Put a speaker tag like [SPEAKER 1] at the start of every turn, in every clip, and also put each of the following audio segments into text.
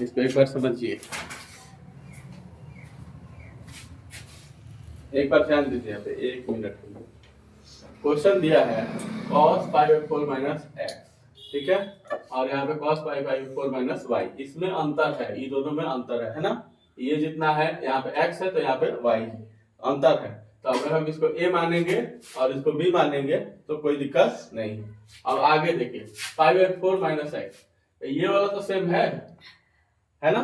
[SPEAKER 1] इसको एक बार समझिए, एक बार ध्यान दीजिए यहाँ पे, 1 मिनट। क्वेश्चन दिया है cos pi by 4 minus x, ठीक है, और यहाँ पे cos pi by 4 minus y, इसमें अंतर है, ये दोनों में अंतर है ना, ये जितना है यहाँ पे x है तो यहाँ पे y है, अंतर है। तो अगर हम इसको a मानेंगे और इसको b मानेंगे तो कोई दिक्कत नहीं। अब आगे देखिए, पाई बाई 4 माइनस एक्स, ये वाला तो सेम है ना,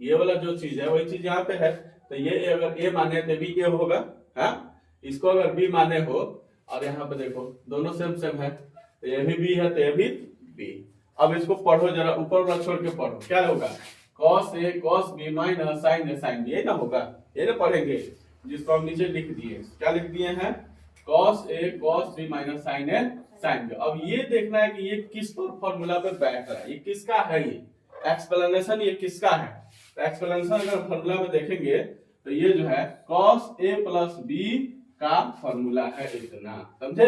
[SPEAKER 1] ये वाला जो चीज है वही चीज यहाँ पे है, तो ये अगर a माने तो भी a होगा, हाँ, इसको अगर b माने हो, और यहाँ पे देखो दोनों सेम सेम है, तो ये भी b है तो ये भी b। अब इसको पढ़ो जरा, ऊपर वाला छोड़ के पढ़ो, क्या होगा, cos a cos b minus sin a sin b, ये ना होगा, ये ना पढ़ेंगे, जिसको हम नीचे लिख दिए, क्या लिख दिए हैं, cos a cos b minus sin a sin b। अब ये देखना है कि ये किस पर फॉर्मूला पे बैठ रहा है, ये किसका है, ये एक्सप्लेनेशन ये किसका है, तो एक्सप्लेनेशन अगर फॉर्मूला में देखेंगे तो ये जो है cos a प्लस b का फॉर्मूला है, इतना, समझे,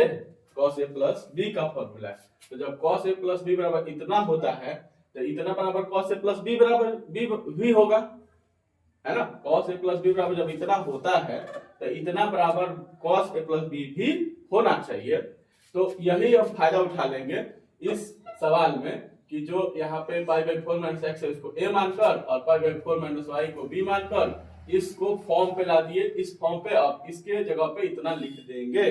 [SPEAKER 1] cos a प्लस b का फॉर्मूला है। तो जब cos a प्लस b बराबर इतना होता है तो इतना बराबर cos a प्लस b बराबर b भी होगा, है ना, cos a प्लस b बराबर जब इतना होता है तो इतना बराबर cos a प्लस b भी होना चाहिए। तो यही हम फायदा उठा लेंगे इस सवाल में कि जो यहाँ पे पाई बाई 4 माइनस एक्स है इसको a मानकर और पाई बाई 4 माइनस वाई को b मानकर इसको फॉर्म पे ला दिए, इस फॉर्म पे अब इसके जगह पे इतना लिख देंगे।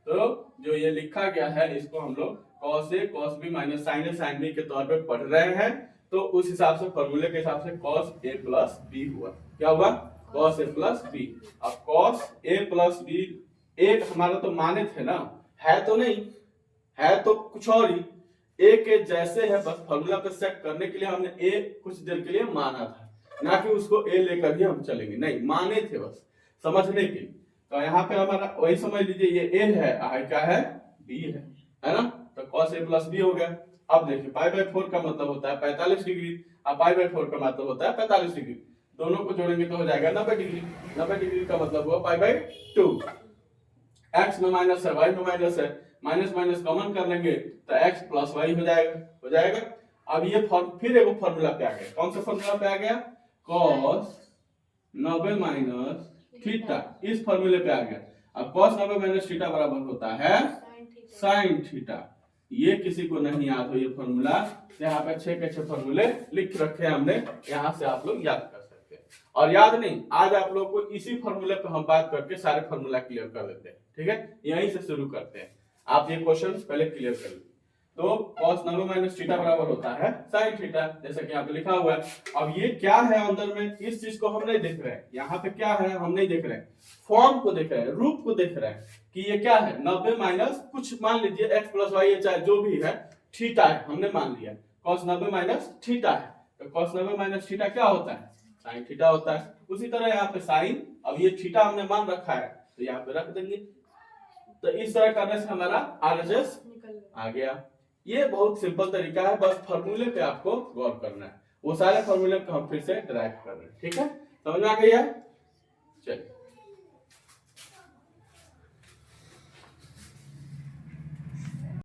[SPEAKER 1] तो जो ये लिखा गया है इसको हम लोग cos a cos b minus sin a sin b के तौर पे पढ़ रहे हैं, तो उस हिसाब से फॉर्मूले के हिसाब से cos a प्लस b हुआ, क्या हुआ, cos a प्लस b। अब cos a प्लस b एक हमारा तो माने थे ना, है तो नहीं, है तो कुछ और ही, a के जैसे है, बस फॉर्मूला पे सेट करने के लिए हमने a कुछ देर के लिए माना था, ना कि उसको a लेकर ही हम चलेंगे, नहीं, माने थे बस समझने के लिए। तो यहाँ पे हमारा वही समझ लीजिए, ये a है, आ क्या है, b है ना, तो cos a प्लस b हो गया। अब देखिए पाई बाई 4 का मतलब होता है 45 डिग्री, अब पाई बाई 4 का मतलब होता है 45 डिग्री, दोनों को जोड़ेंगे तो हो जाएगा 90 डिग्री, 90 डिग्री का मतलब हुआ पाई बाई 2। x में माइनस है, y में माइनस है, माइनस माइनस कॉमन कर लेंगे तो x प्लस वाई हो जाएगा, हो जाएगा। अब ये फिर एक फॉर्मूला पे आ गया, कौन सा फॉर्मूला पे आ गया, cos 90 माइनस थीटा, इस फॉर्मूले पे आ गया। अब cos 90 माइनस थीटा बराबर होता है sin थीटा, ये किसी को नहीं याद हो ये फॉर्मूला, यहाँ पे 6 के 6 फॉर्मूले लिख रखे हैं हमने, यहाँ से आप लोग याद कर सकते हैं। और याद नहीं, आज आप लोग को इसी फॉर्मूले पे हम बात करके सारे फॉर्मूला क्लियर कर देते हैं, ठीक है, यहीं से शुरू करते हैं, आप ये क्वेश्चन पहले क्लियर कर लीजिए। तो cos 90 माइनस थीटा बराबर होता है sin थीटा, जैसा कि यहाँ पे लिखा हुआ है। अब ये क्या है अंदर में, इस चीज को हम नहीं देख रहे हैं, यहाँ पे क्या है हम नहीं देख रहे हैं, फॉर्म को देख रहे हैं, रूप को देख रहे हैं कि ये क्या है, 90 माइनस कुछ मान लीजिए x प्लस वाई चाहे जो भी है, थीटा है, हमने मान लिया cos 90 माइनस थीटा है, तो cos 90 माइनस थीटा क्या होता है, sin थीटा होता है। उसी तरह यहाँ पे sin, अब ये थीटा हमने मान रखा है तो यहाँ पे रख देंगे, तो इस तरह करने से हमारा आरएचएस आ गया। ये बहुत सिंपल तरीका है, बस फॉर्मूले पे आपको गौर करना है, वो सारे फॉर्मूले को हम फिर से ड्राइव कर रहे हैं, ठीक है, समझ में आ गई है, चलिए।